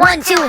1, 2, 3, 4.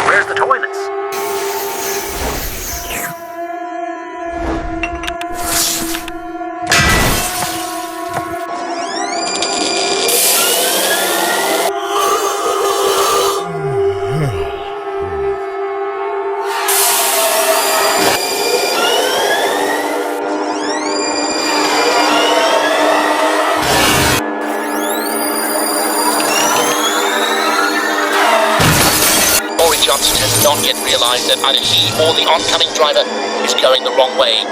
Where's the toilets? Johnson has not yet realized that either he or the oncoming driver is going the wrong way.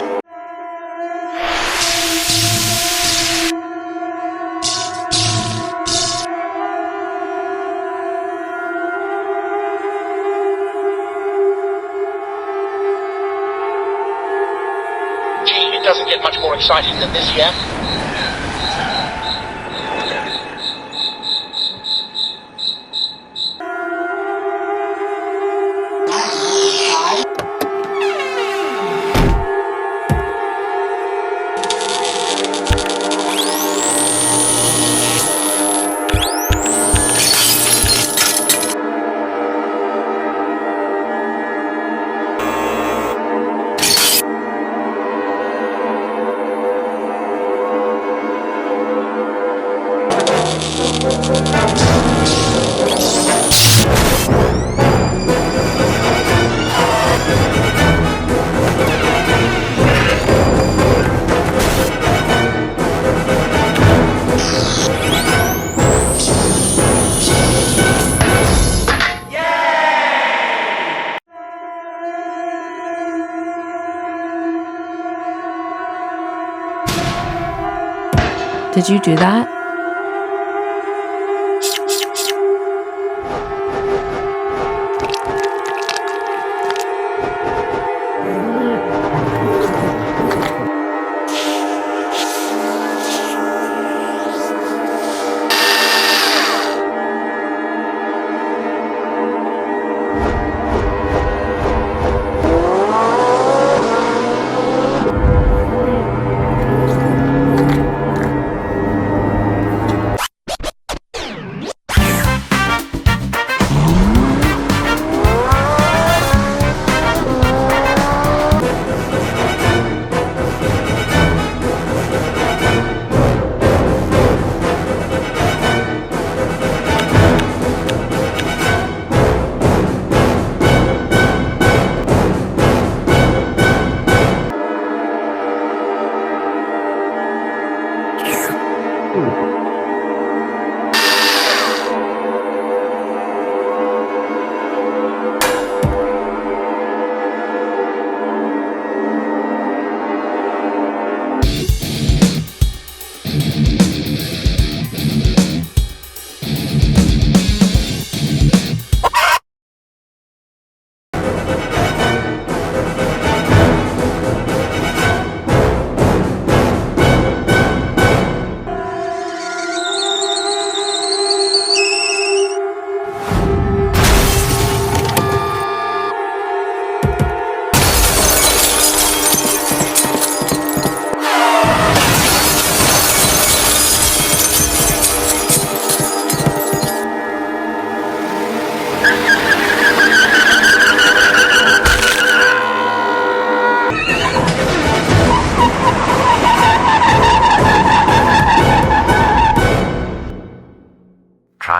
Gee, it doesn't get much more exciting than this here. Did you do that?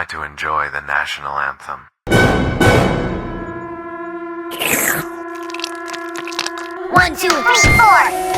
to enjoy the national anthem. 1, 2, 3, 4.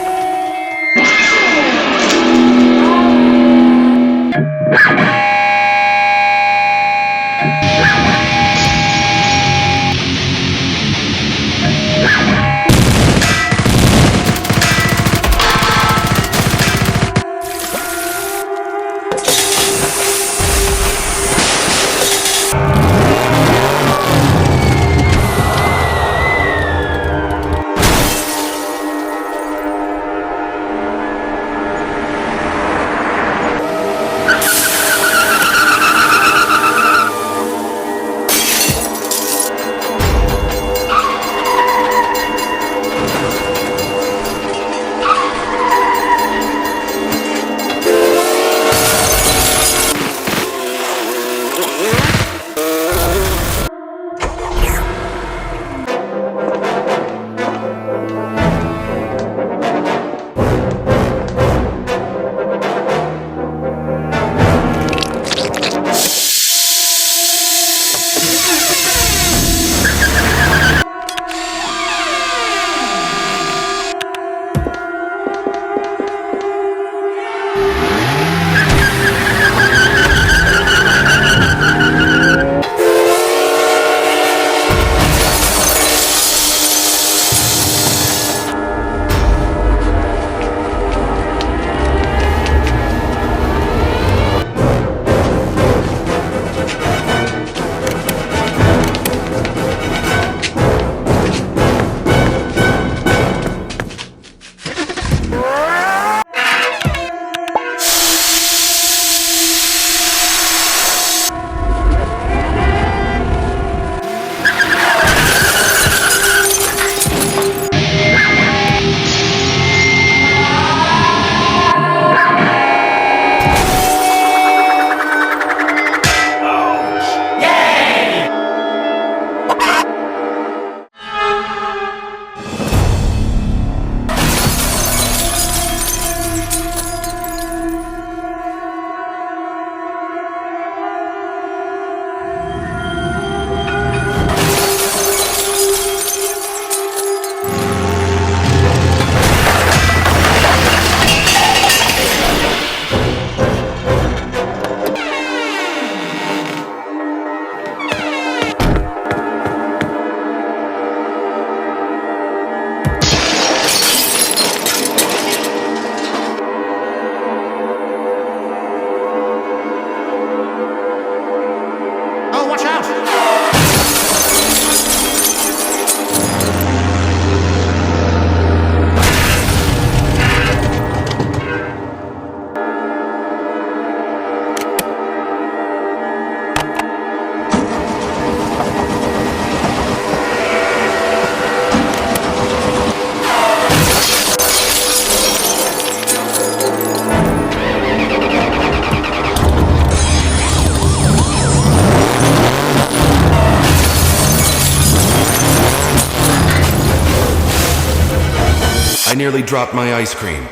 I nearly dropped my ice cream.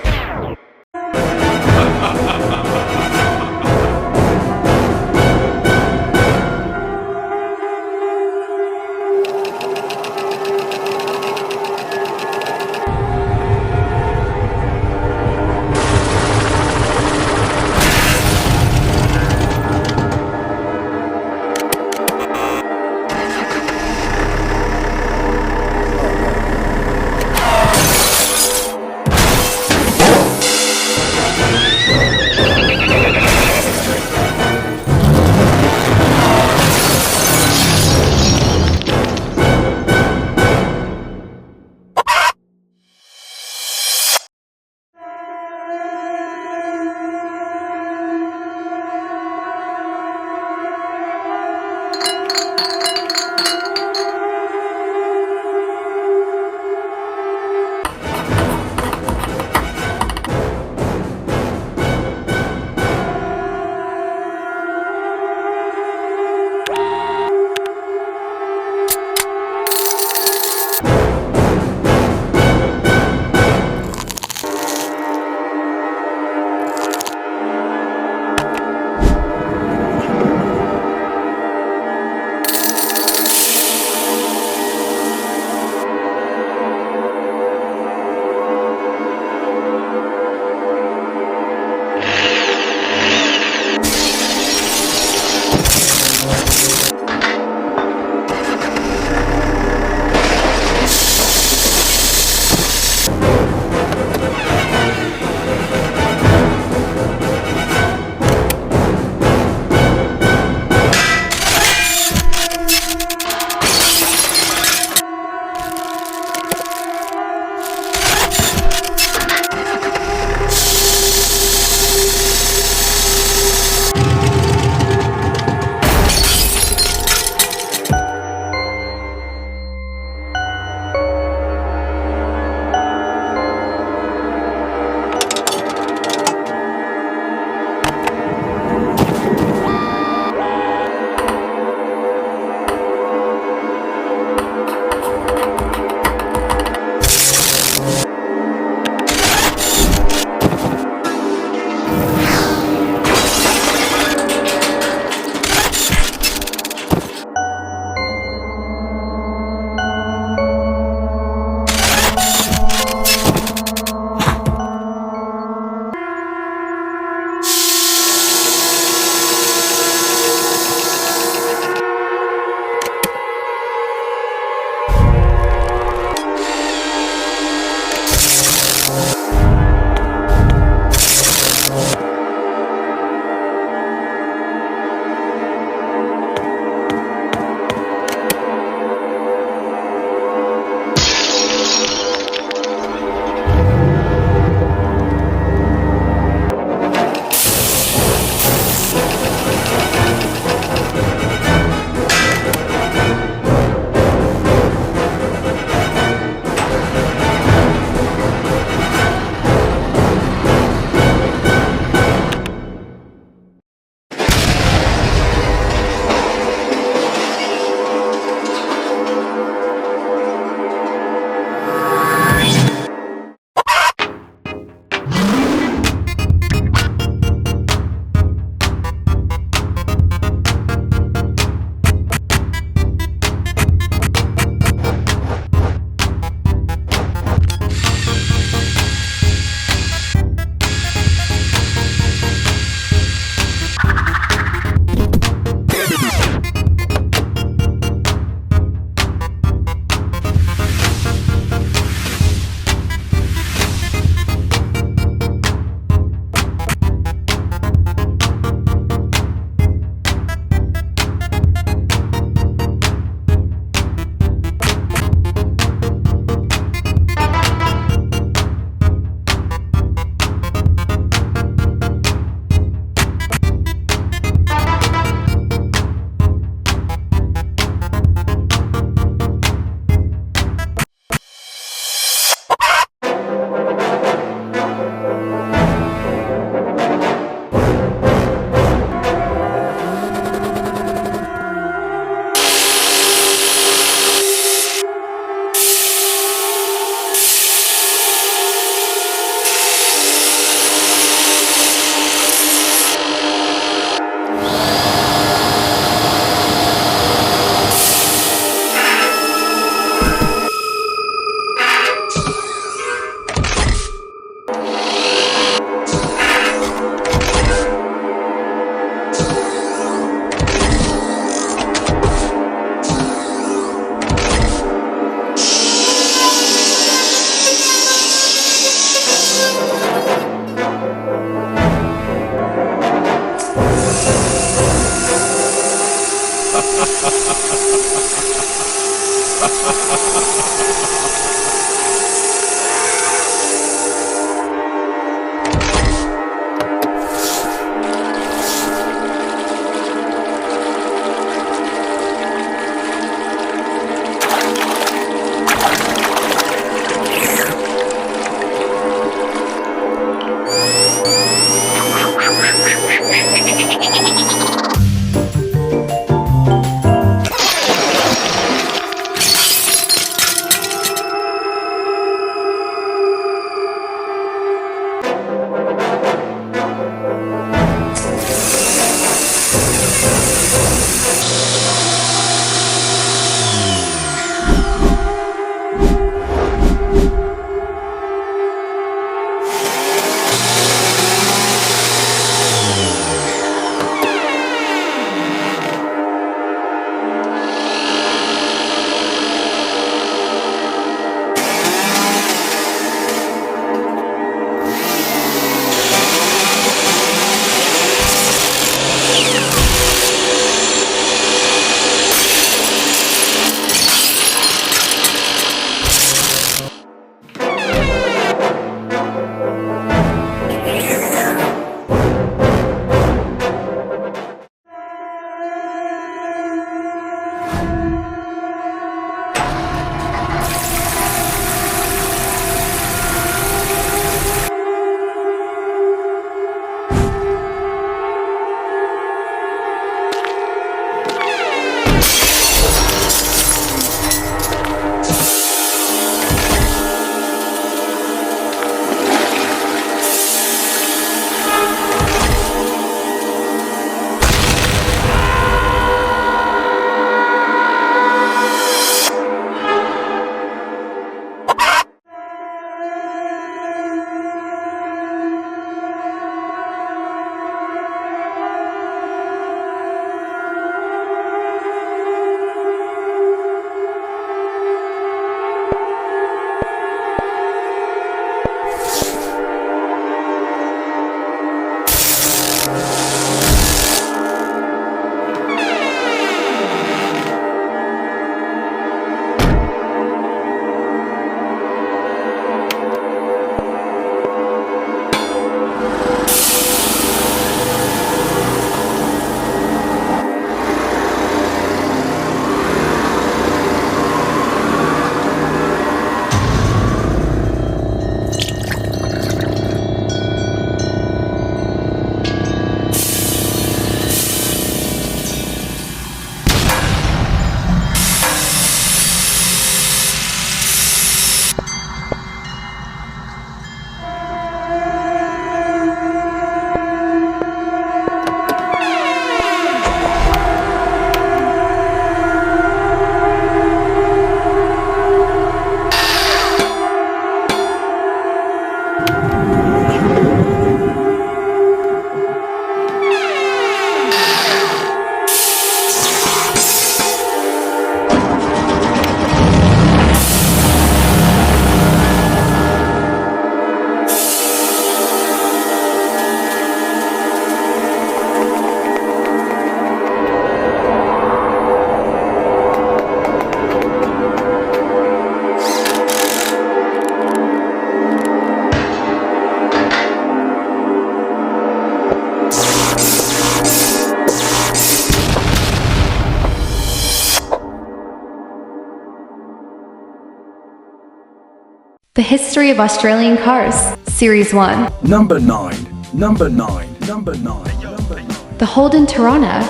The History of Australian Cars, Series 1. Number 9. Number 9. Number 9. Number 9. The Holden Tirana.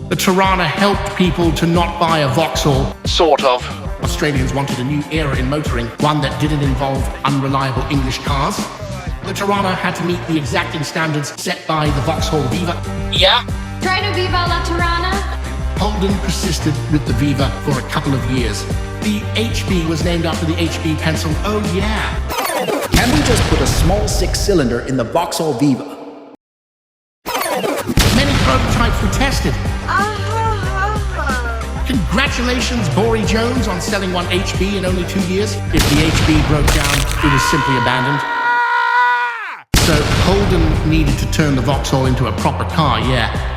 The Tirana helped people to not buy a Vauxhall, sort of. Australians wanted a new era in motoring, one that didn't involve unreliable English cars. The Tirana had to meet the exacting standards set by the Vauxhall Viva. Yeah? Try to Viva la Tirana. Holden persisted with the Viva for a couple of years. The HB was named after the HB pencil. Oh yeah. Can we just put a small six-cylinder in the Vauxhall Viva? Many prototypes were tested. Congratulations, Bory Jones, on selling one HB in only 2 years. If the HB broke down, it was simply abandoned. So Holden needed to turn the Vauxhall into a proper car, yeah.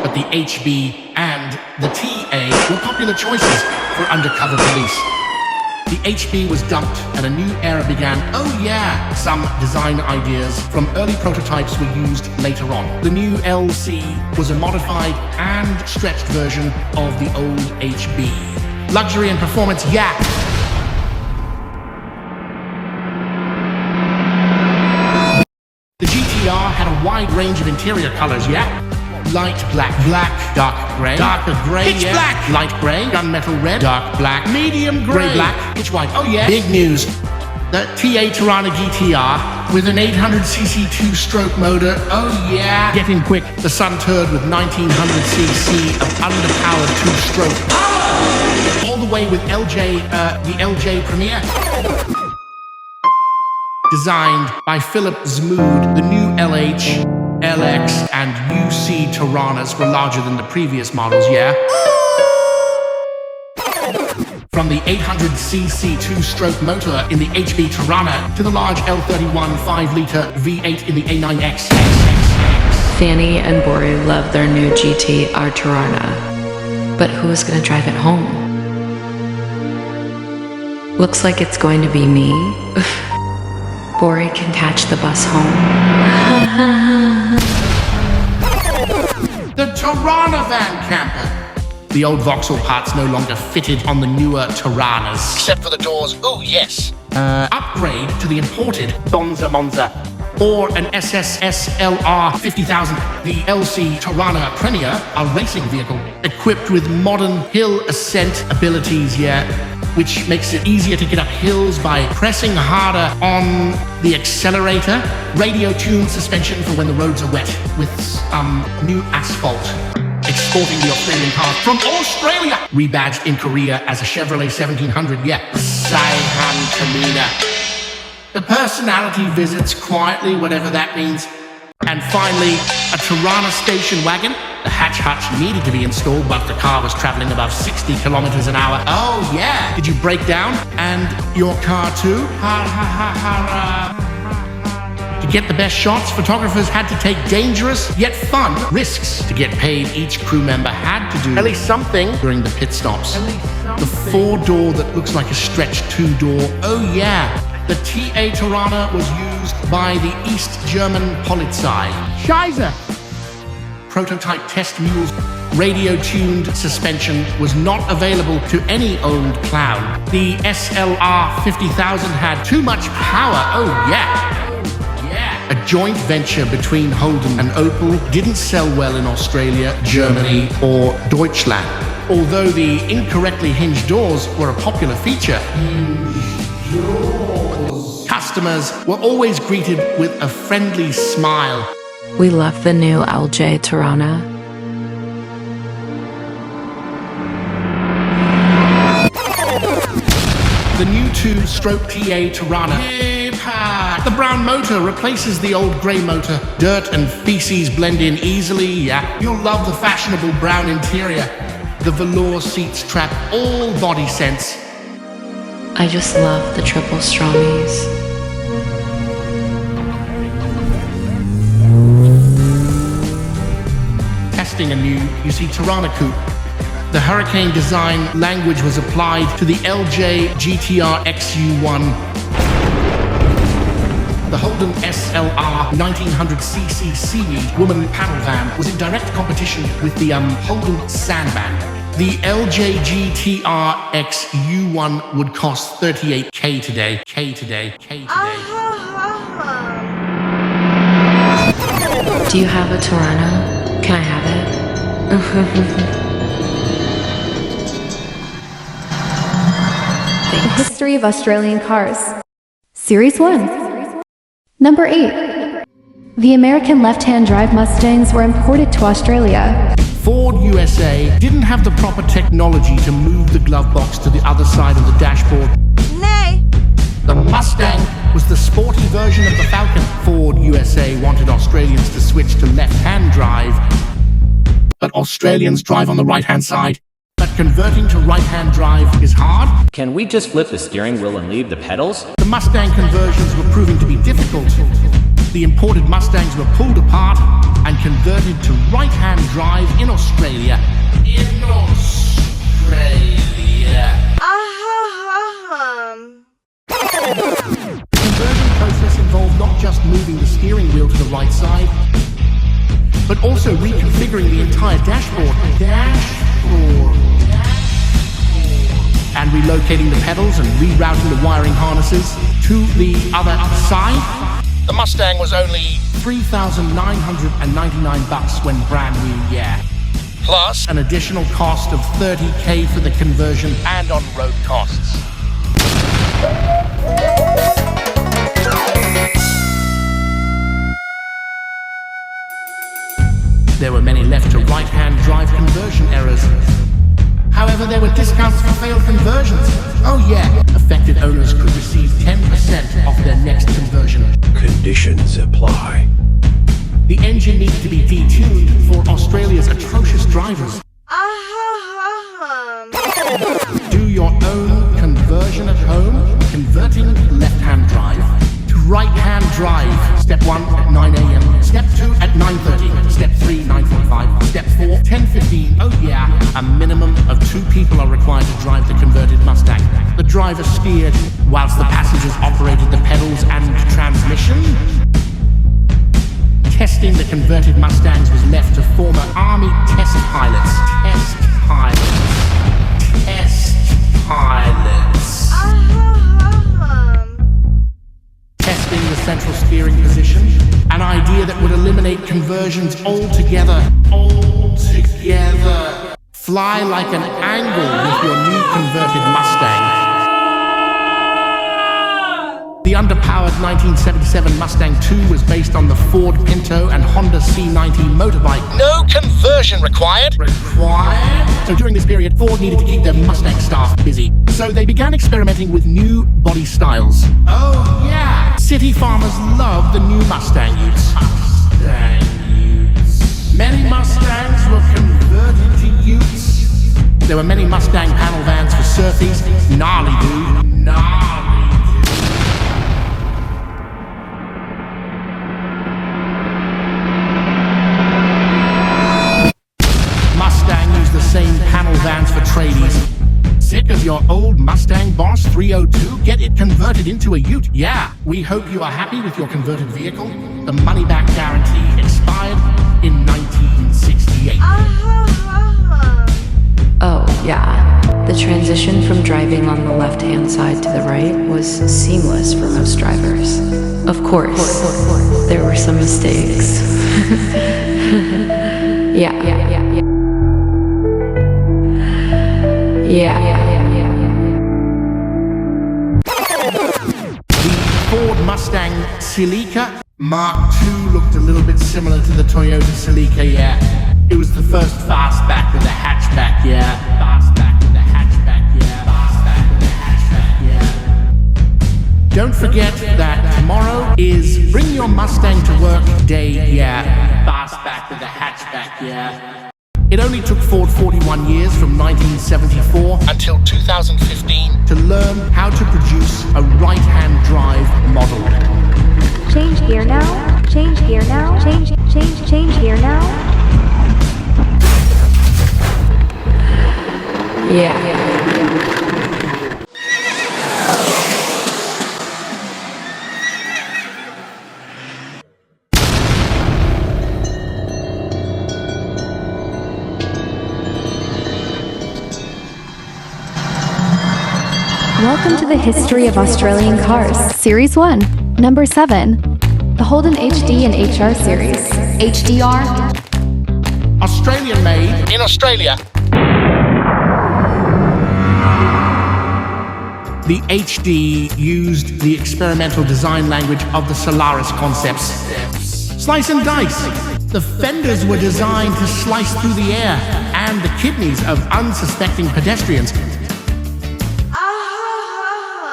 but the HB and the TA were popular choices for undercover police. The HB was dumped and a new era began. Oh yeah, some design ideas from early prototypes were used later on. The new LC was a modified and stretched version of the old HB. Luxury and performance, yeah. The GTR had a wide range of interior colors, yeah. Light black, dark gray, darker gray, pitch black, light gray, gunmetal red, dark black, medium gray black, pitch white. Oh yeah. Big news. The TA Tirana GTR with an 800cc two-stroke motor. Oh yeah. Getting quick. The Sun Turd with 1900cc of underpowered two-stroke power. All the way with the LJ Premier. Designed by Philip Zmood, the new LH, LX, and UC Tiranas were larger than the previous models, yeah? From the 800cc two-stroke motor in the HB Tirana to the large L31 5-litre V8 in the A9X. Fanny and Bori love their new GTR Tirana. But who's gonna drive it home? Looks like it's going to be me. Bori can catch the bus home. The Tirana van camper. The old Vauxhall parts no longer fitted on the newer Tiranas. Except for the doors, oh yes. Upgrade to the imported Donza Monza or an SSSLR 50,000. The LC Tirana Premier, a racing vehicle equipped with modern hill ascent abilities, yeah, which makes it easier to get up hills by pressing harder on the accelerator. Radio-tuned suspension for when the roads are wet with new asphalt. Exporting the Australian car from Australia. Rebadged in Korea as a Chevrolet 1700, yeah. Saihan Kamina. The personality visits quietly, whatever that means. And finally, a Tirana station wagon. The hatch needed to be installed, but the car was traveling above 60 kilometers an hour. Oh yeah! Did you break down? And your car too? To get the best shots, photographers had to take dangerous yet fun risks. To get paid, each crew member had to do at least something during the pit stops. The 4-door that looks like a stretched 2-door. Oh yeah! The TA Tirana was used by the East German Polizei. Scheiße! Prototype test mules. Radio-tuned suspension was not available to any old clown. The SLR 50,000 had too much power. Oh yeah! A joint venture between Holden and Opel didn't sell well in Australia, Germany, or Deutschland. Although the incorrectly hinged doors were a popular feature. Customers were always greeted with a friendly smile. We love the new LJ Tirana. The new 2-stroke TA Tirana. The brown motor replaces the old grey motor. Dirt and feces blend in easily, yeah. You'll love the fashionable brown interior. The velour seats trap all body sense. I just love the triple stромmies. Testing a new UC Tirana coupe. The Hurricane design language was applied to the LJ GTR XU1. The Holden SLR 1900cc Seaweed woman panel van was in direct competition with the Holden Sandbag. The LJ GTR XU1 would cost $38K today. Do you have a Tirana? Can I have it? The History of Australian Cars. Series 1. Number 8. The American left-hand drive Mustangs were imported to Australia. Ford USA didn't have the proper technology to move the glove box to the other side of the dashboard. Nay. The Mustang was the sporty version of the Falcon. Ford USA wanted Australians to switch to left-hand drive, but Australians drive on the right-hand side. But converting to right-hand drive is hard. Can we just flip the steering wheel and leave the pedals? The Mustang conversions were proving to be difficult. The imported Mustangs were pulled apart and converted to right-hand drive in Australia. Australia. In Australia. The conversion process involved not just moving the steering wheel to the right side, but also reconfiguring the entire dashboard. And relocating the pedals and rerouting the wiring harnesses to the other side. The Mustang was only $3,999 when brand new, yeah. Plus an additional cost of $30,000 for the conversion and on-road costs. There were many left to right-hand drive conversion errors. However, there were discounts for failed conversions. Oh yeah, affected owners could receive 10% off their next conversion. Conditions apply. The engine needed to be detuned for Australia's atrocious drivers. Do your own conversion at home, converting left-hand drive to right-hand drive. Step 1 at 9 a.m. Step 2 at 9:30. Step 3, 9:45. Step 4, 10:15. Oh yeah, a minimum of 2 people are required to drive the converted Mustang. The driver steered whilst the passengers operated the pedals and transmission. Testing the converted Mustangs was left to former Army test pilots. Testing the central steering position, an idea that would eliminate conversions altogether. Fly like an angle with your new converted Mustang. The underpowered 1977 Mustang II was based on the Ford Pinto and Honda C90 motorbike. No conversion required. So during this period, Ford needed to keep their Mustang staff busy. So they began experimenting with new body styles. Oh yeah! City farmers loved the new Mustang Utes. Many Mustangs were converted to Utes. There were many Mustang panel vans for surfies. Gnarly, dude. Same panel vans for tradies. Sick of your old Mustang Boss 302? Get it converted into a Ute. Yeah, we hope you are happy with your converted vehicle. The money-back guarantee expired in 1968. Oh, yeah. The transition from driving on the left-hand side to the right was seamless for most drivers. Of course, there were some mistakes. Yeah. The Ford Mustang Celica Mark II looked a little bit similar to the Toyota Celica, yeah. It was the first fastback with a hatchback, yeah. Don't forget that tomorrow is Bring Your Mustang to Work Day, yeah. Fastback with a hatchback, yeah. It only took Ford 41 years from 1974 until 2015 to learn how to produce a right-hand drive model. Change gear now. Change gear now. Change gear now. Yeah. Welcome to the History of Australian Cars, Series 1, Number 7, the Holden HD and HR Series. HDR. Australian made in Australia. The HD used the experimental design language of the Solaris concepts. Slice and dice. The fenders were designed to slice through the air and the kidneys of unsuspecting pedestrians.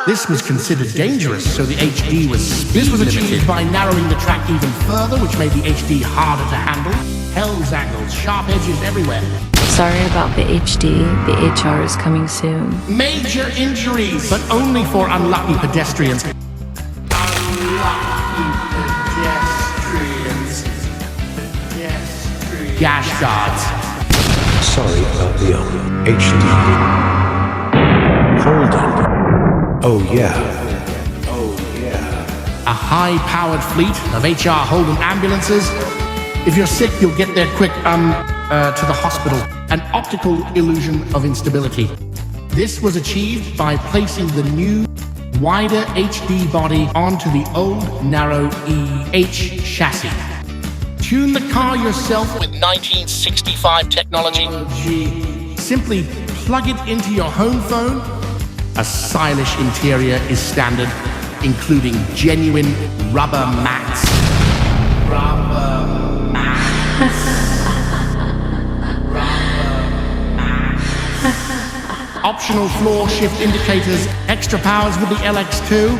This was considered dangerous, so the HD was speed This was achieved limited by narrowing the track even further, which made the HD harder to handle. Hell's angles, sharp edges everywhere. Sorry about the HD. The HR is coming soon. Major injuries, but only for unlucky pedestrians. Gash guards. The HD. Holden. Oh yeah. A high-powered fleet of HR Holden ambulances. If you're sick, you'll get there quick, to the hospital. An optical illusion of instability. This was achieved by placing the new, wider HD body onto the old, narrow EH chassis. Tune the car yourself with 1965 technology. Simply plug it into your home phone. A stylish interior is standard, including genuine rubber mats. Rubber mats. Optional floor shift indicators, extra powers with the LX2.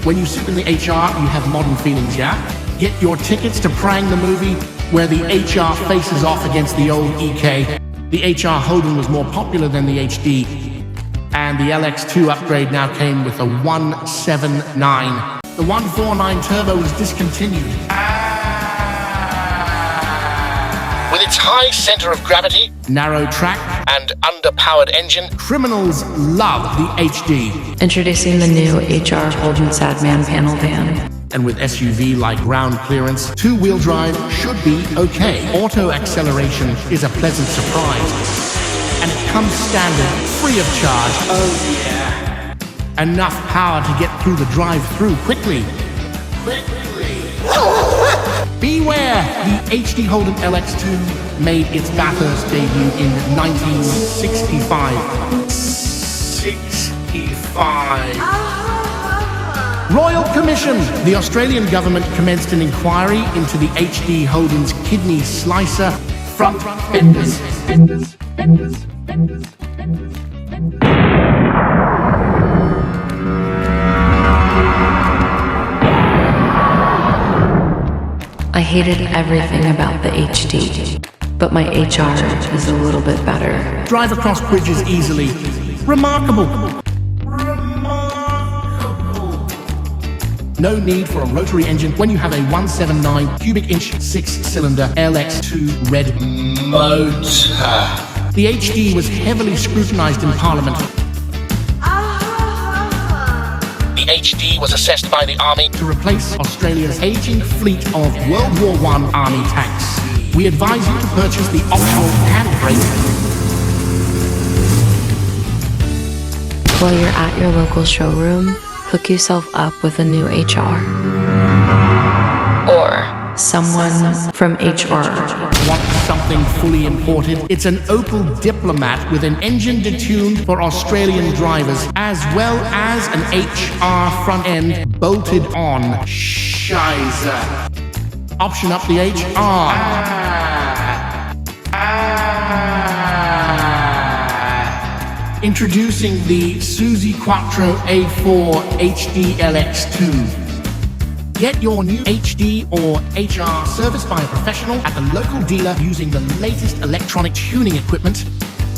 When you sit in the HR, you have modern feelings, yeah? Get your tickets to Prang the movie, where the HR faces off against the old EK. The HR Holden was more popular than the HD, and the LX2 upgrade now came with a 179. The 149 Turbo was discontinued. With its high center of gravity, narrow track, and underpowered engine, criminals love the HD. Introducing the new HR Holden Sadman panel van. And with SUV-like ground clearance, two-wheel drive should be okay. Auto acceleration is a pleasant surprise. And it comes standard, free of charge. Oh yeah. Enough power to get through the drive-through quickly. Beware! The HD Holden LX2 made its Bathurst debut in 1965. 65. Royal Commission! The Australian government commenced an inquiry into the HD Holden's kidney slicer front fenders. I hated everything about the HD, but my HR is a little bit better. Drive across bridges easily. Remarkable. No need for a rotary engine when you have a 179 cubic inch 6-cylinder LX2 red motor. The HD was heavily scrutinized in Parliament. The HD was assessed by the Army to replace Australia's aging fleet of World War I Army tanks. We advise you to purchase the optional handbrake. While you're at your local showroom, hook yourself up with a new HR. Or someone from HR. Want something fully imported? It's an Opel Diplomat with an engine detuned for Australian drivers, as well as an HR front end bolted on. Shizer. Option up the HR. Introducing the Suzy Quattro A4 HD LX2. Get your new HD or HR serviced by a professional at the local dealer using the latest electronic tuning equipment.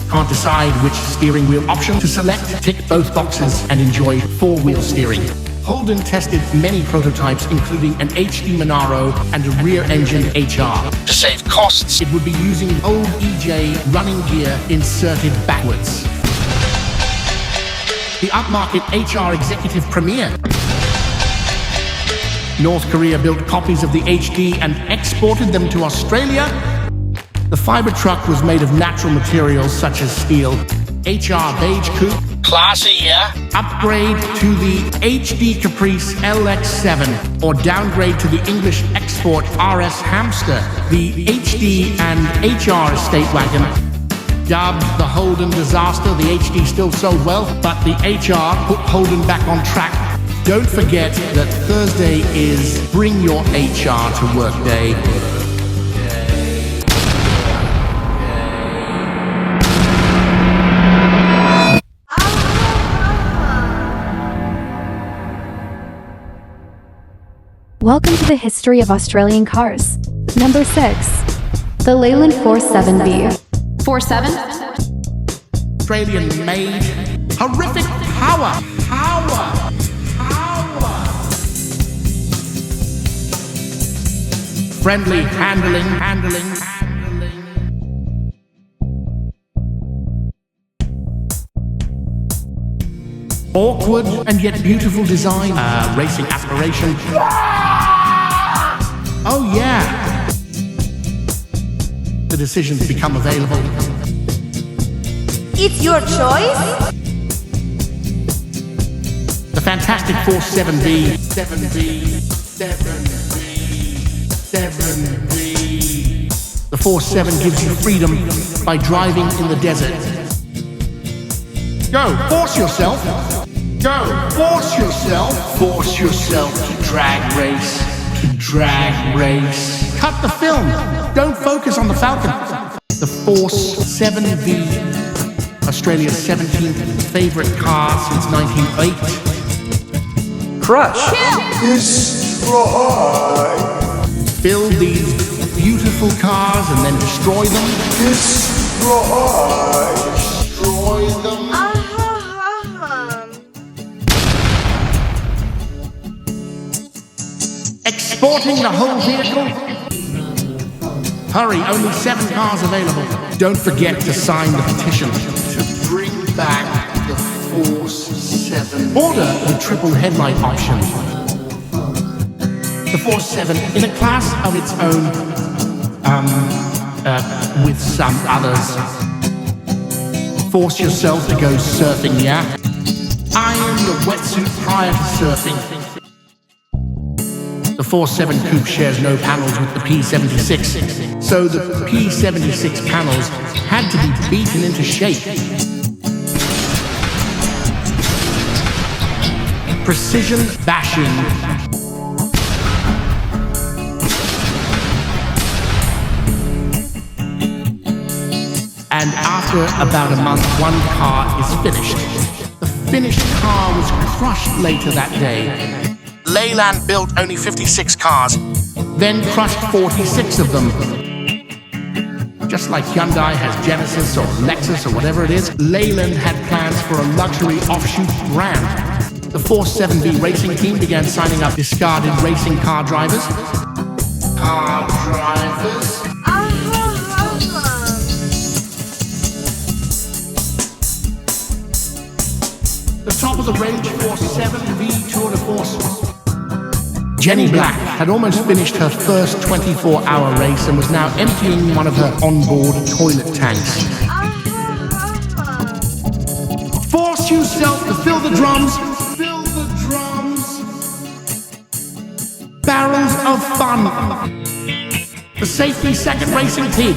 Can't decide which steering wheel option to select? Tick both boxes and enjoy four-wheel steering. Holden tested many prototypes, including an HD Monaro and a rear-engine HR. To save costs, it would be using old EJ running gear inserted backwards. The upmarket HR Executive Premier. North Korea built copies of the HD and exported them to Australia. The fiber truck was made of natural materials such as steel. HR Beige Coupe. Classy, yeah? Upgrade to the HD Caprice LX7 or downgrade to the English export RS Hamster, the HD and HR Estate Wagon. Dubbed the Holden disaster, the HD still sold well, but the HR put Holden back on track. Don't forget that Thursday is Bring Your HR to Work Day. Welcome to the history of Australian cars. Number 6. The Leyland 47B. 47? Australian made. Horrific power. Friendly handling. Awkward and yet beautiful design. Racing aspiration. Oh yeah. The decisions become available. It's your choice? The fantastic Force 7B. 7B. The Force 7 gives you freedom by driving in the desert. Go, force yourself. Go, force yourself. Force yourself to drag race. Drag race. Cut the film. Don't focus on the Falcon. The Force 7B, Australia's 17th favorite car since 1908. Crush. Build these beautiful cars and then destroy them. Destroy them. Exporting the whole vehicle? Hurry, only 7 cars available. Don't forget to sign the petition to bring back the Force 7. Order the triple headlight option. The Force 7 in a class of its own, with some others. Force yourself to go surfing, yeah? Iron the wetsuit prior to surfing. The Force 7 Coupe shares no panels with the P76, so the P76 panels had to be beaten into shape. Precision bashing. And after about a month, one car is finished. The finished car was crushed later that day. Leyland built only 56 cars, then crushed 46 of them. Just like Hyundai has Genesis or Lexus or whatever it is, Leyland had plans for a luxury offshoot brand. The Force 7B racing team began signing up discarded racing car drivers. The top of the range Force 7B Tour de Force. Jenny Black had almost finished her first 24-hour race and was now emptying one of her onboard toilet tanks. Force yourself to fill the drums. Fill the drums. Barrels of fun. The Safety Second Racing Team.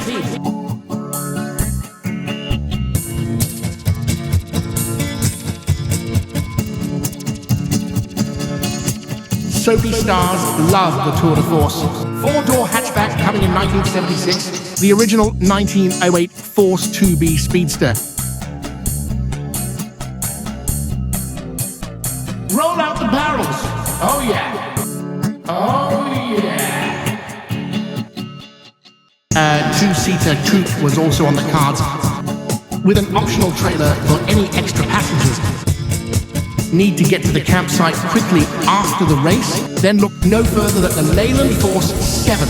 Soapy stars love the Tour de Force. 4-door hatchback coming in 1976. The original 1908 Force 2B Speedster. Roll out the barrels. Oh yeah. Oh yeah. A 2-seater coupe was also on the cards, with an optional trailer for any extra passengers. Need to get to the campsite quickly after the race? Then look no further than the Leyland Force 7.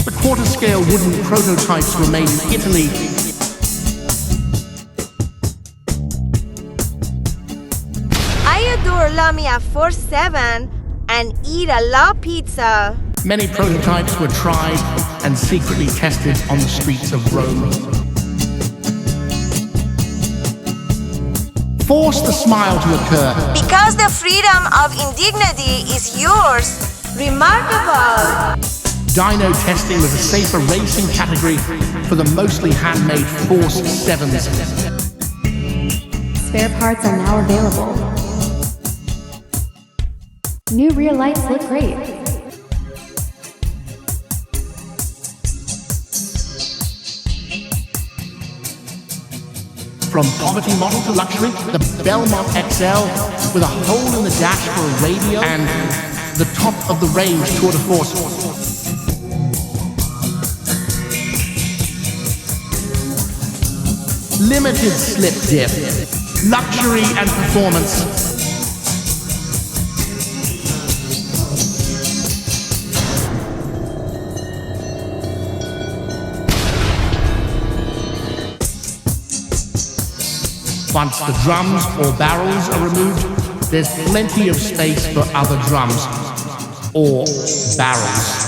The quarter-scale wooden prototypes were made in Italy. I adore Lamia Force 7 and eat a lot pizza. Many prototypes were tried and secretly tested on the streets of Rome. Force the smile to occur. Because the freedom of indignity is yours. Remarkable. Dyno testing was a safer racing category for the mostly handmade Force 7s. Spare parts are now available. New rear lights look great. From poverty model to luxury, the Belmont XL with a hole in the dash for a radio and the top of the range Tour de Force. Limited slip dip, luxury and performance. Once the drums or barrels are removed, there's plenty of space for other drums or barrels.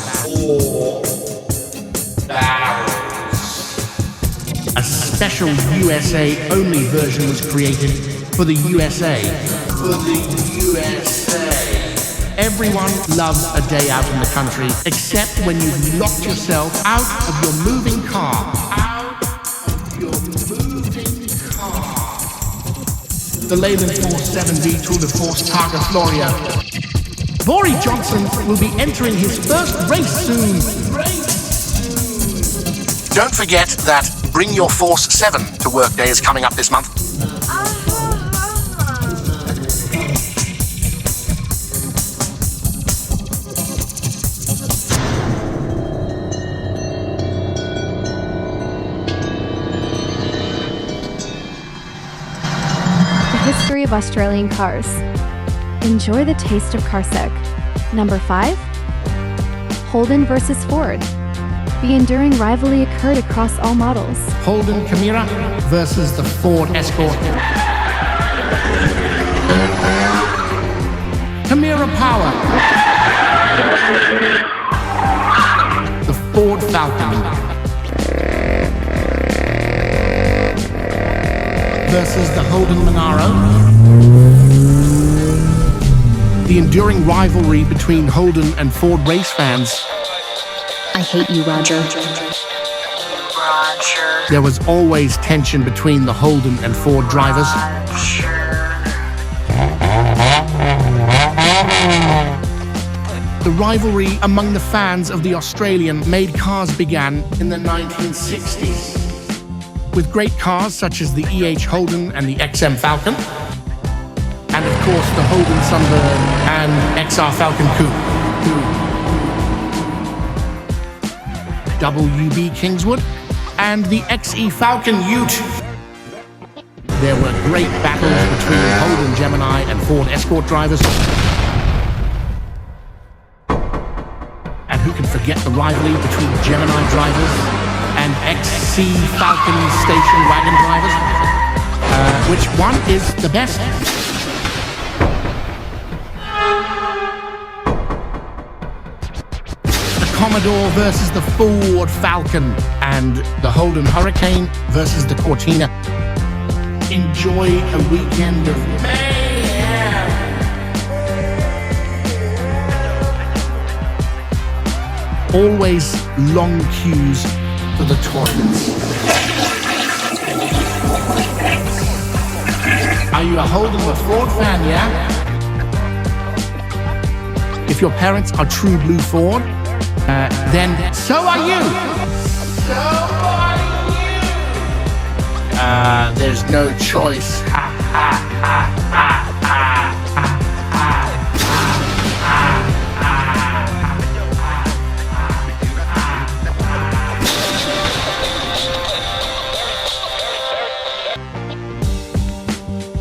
A special USA-only version was created for the USA. Everyone loves a day out in the country, except when you've locked yourself out of your moving car. The Leyland 470 Tour de Force Targa Floria. Boris Johnson will be entering his first race soon. Don't forget that Bring Your Force 7 to Work Day is coming up this month. History of Australian cars. Enjoy the taste of Carsick. Number 5. Holden versus Ford. The enduring rivalry occurred across all models. Holden Chimera versus the Ford Escort. Chimera Power. The Ford Falcon versus the Holden Monaro. The enduring rivalry between Holden and Ford race fans. I hate you, Roger. There was always tension between the Holden and Ford drivers. The rivalry among the fans of the Australian made cars began in the 1960s. With great cars such as the EH Holden and the XM Falcon, and of course the Holden Sunbird and XR Falcon Coupe. WB Kingswood and the XE Falcon Ute. There were great battles between Holden Gemini and Ford Escort drivers. And who can forget the rivalry between Gemini drivers and XC Falcon station wagon drivers? Which one is the best? The Commodore versus the Ford Falcon and the Holden Hurricane versus the Cortina. Enjoy a weekend of mayhem. Always long queues for the toilets. Are you a Holden or Ford fan, yeah? If your parents are true blue Ford, then so are you. So are you. There's no choice.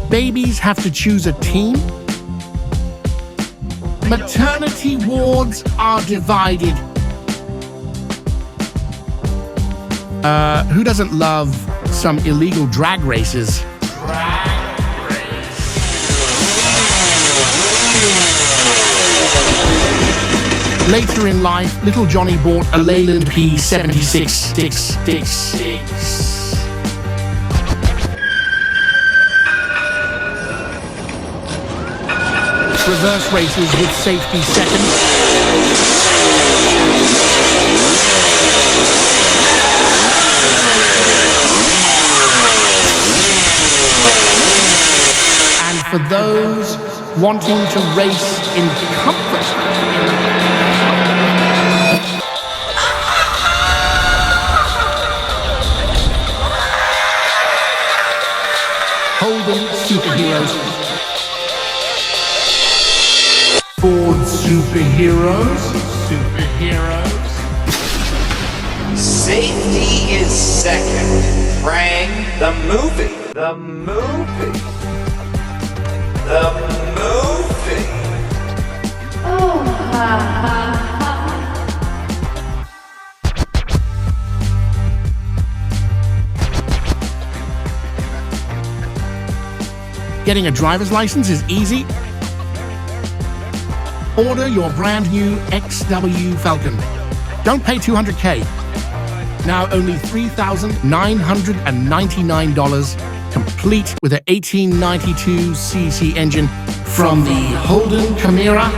Babies have to choose a team. Maternity wards are divided. Who doesn't love some illegal drag races? Later in life, little Johnny bought a Leyland P76. Reverse races with safety second. And for those wanting to race in comfort, Holden Superheroes. Ford Superheroes. Safety is second. Rang the movie. Oh, ha, ha, ha. Getting a driver's license is easy. Order your brand new XW Falcon. Don't pay $200K. Now only $3,999, complete with an 1892cc engine from the Holden Chimera.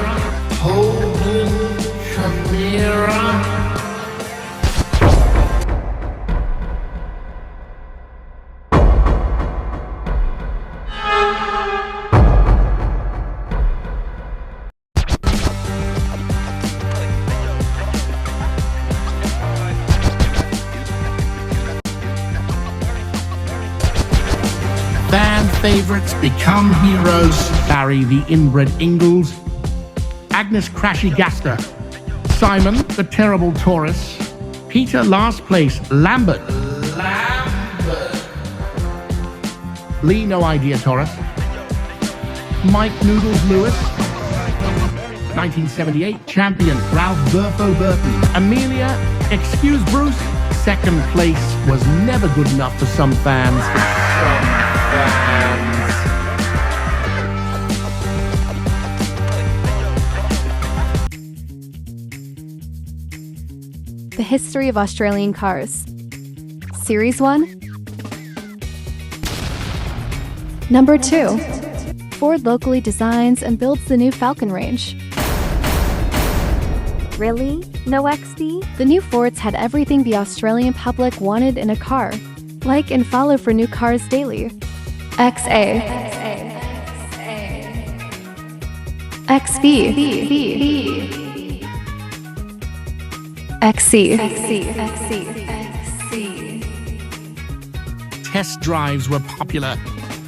Fan favorites become heroes. Barry the inbred Ingalls, Agnes Crashy Gaster, Simon the terrible Taurus, Peter last place Lambert, Lee no idea Taurus, Mike Noodles Lewis, 1978 champion Ralph Burfo Burton, Amelia, excuse Bruce, second place was never good enough for some fans. The History of Australian Cars. Series 1. Number 2. Ford locally designs and builds the new Falcon range. Really? No XD? The new Fords had everything the Australian public wanted in a car. Like and follow for new cars daily. XA. XB. XC. Test drives were popular.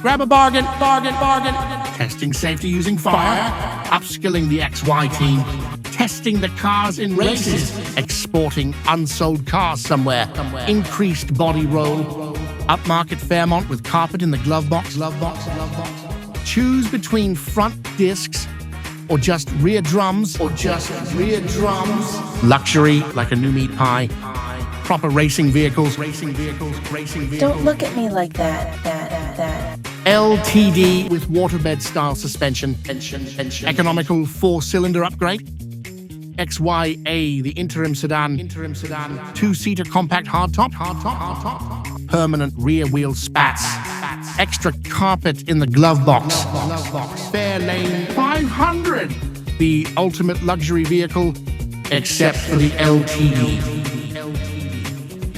Grab a bargain. Testing safety using fire. Upskilling the XY team. Testing the cars in races. Exporting unsold cars somewhere. Increased body roll. Upmarket Fairmont with carpet in the glove box. Choose between front discs or just rear drums. Luxury like a new meat pie. Proper racing vehicles. Don't look at me like that. LTD with waterbed style suspension. Economical 4-cylinder upgrade. XYA, the interim sedan. 2-seater compact hardtop. Permanent rear wheel spats. Extra carpet in the glove box. Fairlane 500. The ultimate luxury vehicle, except for the LTD.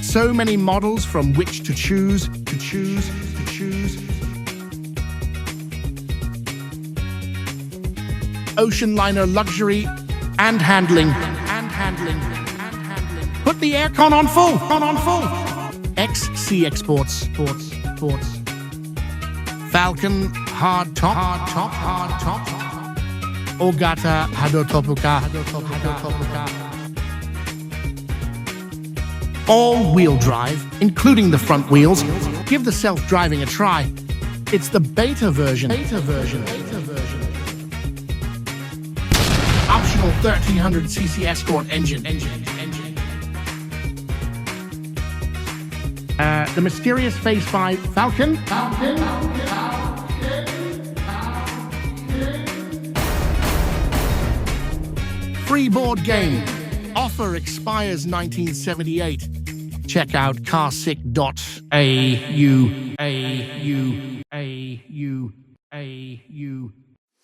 So many models from which to choose. Ocean liner luxury and handling. Put the aircon on full. XC exports. Falcon hard top. Ogata Hadotopuka. All-wheel drive, including the front wheels. Give the self-driving a try. It's the beta version. Optional 1300cc Escort engine. The mysterious Phase 5 Falcon. Free board game. Offer expires 1978. Check out carsick.au.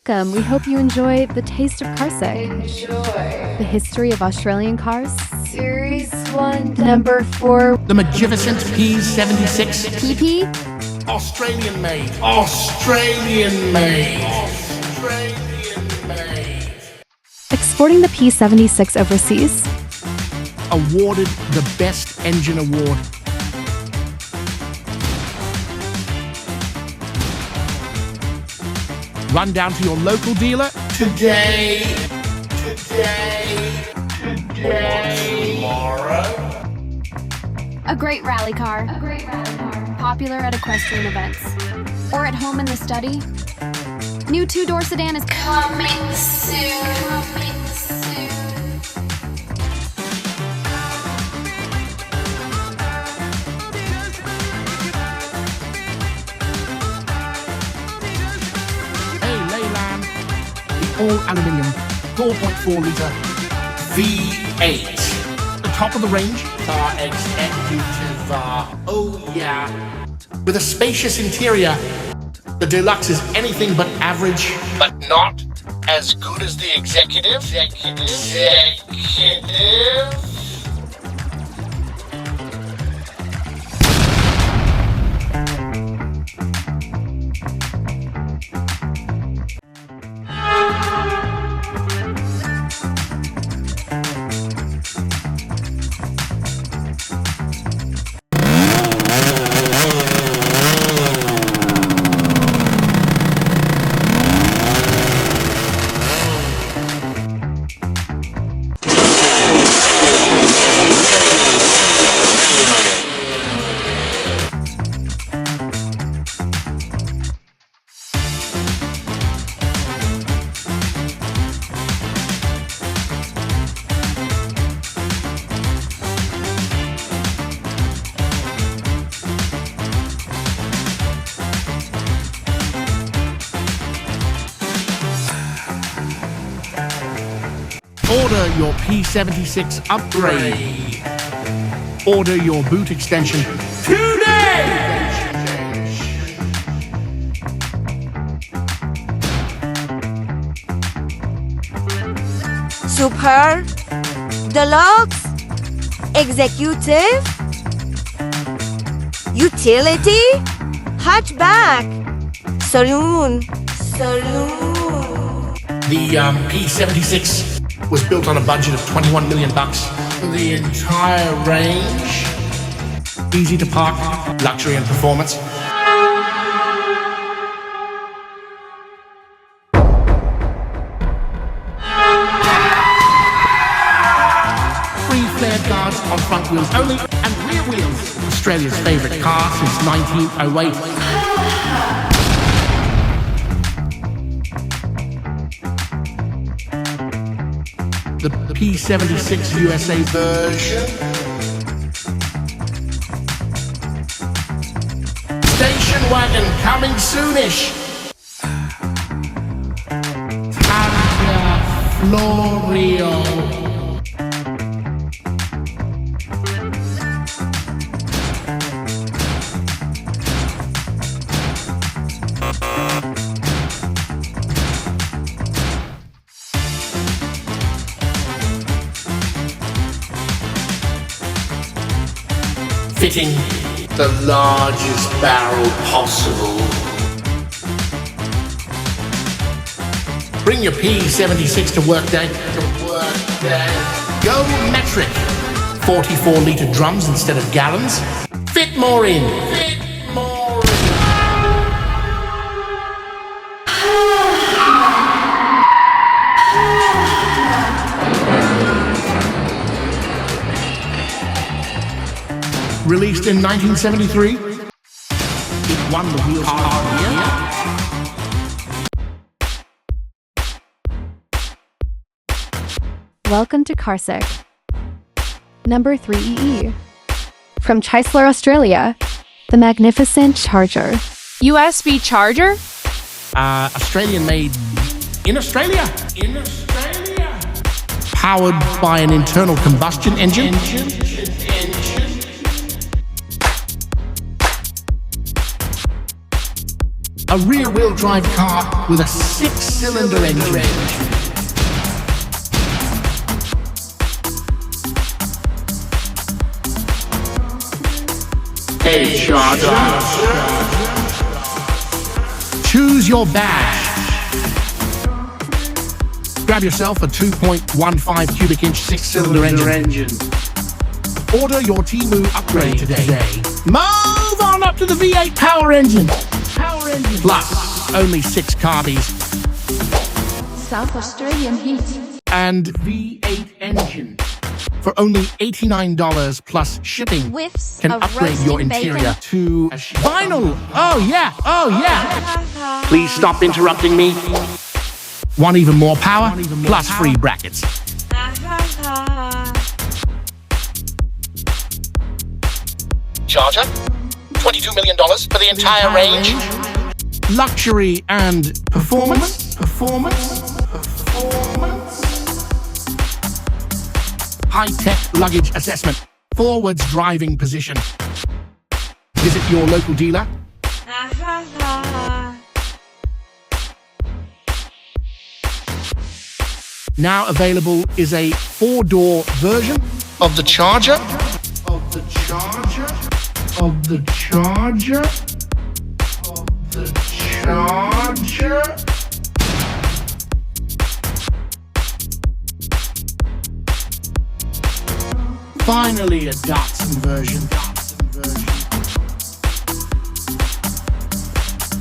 Welcome. We hope you enjoy The Taste of Carsick. The History of Australian Cars. Series 1. Number 4. The magnificent P76. PP. Australian made. Exporting the P76 overseas. Awarded the Best Engine Award. Run down to your local dealer today. Tomorrow. A great rally car. Popular at equestrian events. Or at home in the study. New 2-door sedan is coming soon. All aluminium 4.4 litre V8. The top of the range, car executive, oh yeah. With a spacious interior, the Deluxe is anything but average, but not as good as the Executive. Order your P76 upgrade. Order your boot extension today! Super, Deluxe, Executive, Utility, Hatchback, Saloon. The P76 was built on a budget of $21 million. The entire range, easy to park, luxury and performance. Three flared guards on front wheels only and rear wheels. Australia's favourite car since 1908. The P76 USA version. Station wagon coming soonish. Tanya Florio. Fitting the largest barrel possible. Bring your P76 to work day. Go metric. 44-litre drums instead of gallons. Fit more in. Released in 1973, it won the Wheels Car of the Year. Welcome to Carsick. Number 3 EE. From Chrysler, Australia, the magnificent Charger. USB charger? Australian made in Australia. Powered by an internal combustion engine. A rear-wheel drive car with a 6-cylinder engine. Hey, Charger. Choose your badge. Grab yourself a 2.15 cubic inch 6-cylinder engine. Order your Temu upgrade today. Move on up to the V8 power engine. Plus, only 6 carbies. South Australian heat. And V8 engine. For only $89 plus shipping, Whiffs can of upgrade your roasting interior bacon. to vinyl. Oh yeah. Please stop interrupting me. Want even more power? Plus free brackets. Charger? $22 million for the entire range? Luxury and performance? high-tech luggage assessment, forwards driving position. Visit your local dealer. Now available is a 4-door version of the Charger. Of the Charger. Of the Charger. Of the Charger. Finally, a Datsun version.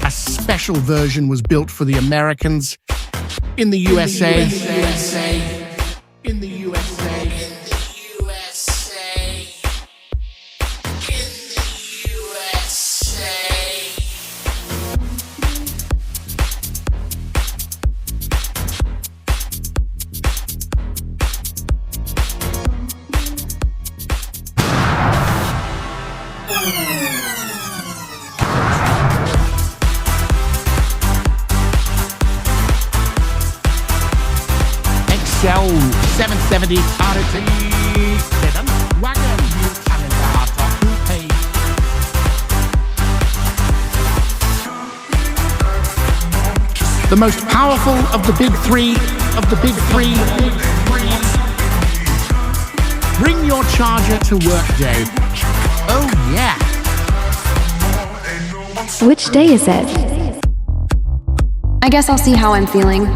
A special version was built for the Americans in the USA. In the USA. XL 770 RT 7 wagon new calendar hardtop coupe. The most powerful of the big three. Bring your Charger to work day. Oh yeah. Which day is it? I guess I'll see how I'm feeling.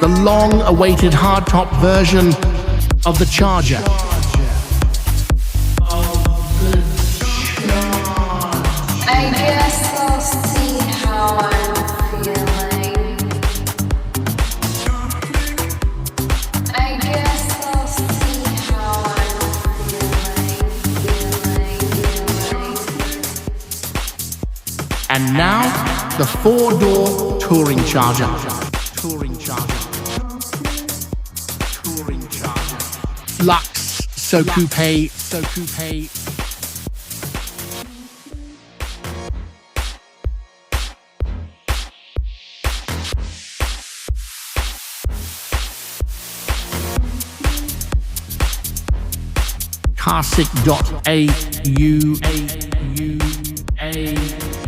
The long-awaited hardtop version of the Charger. I guess I'll see how I'm feeling. I guess I'll see how I'm feeling. And now, the 4-door touring Charger. Flux, so coupe. Carsick.au.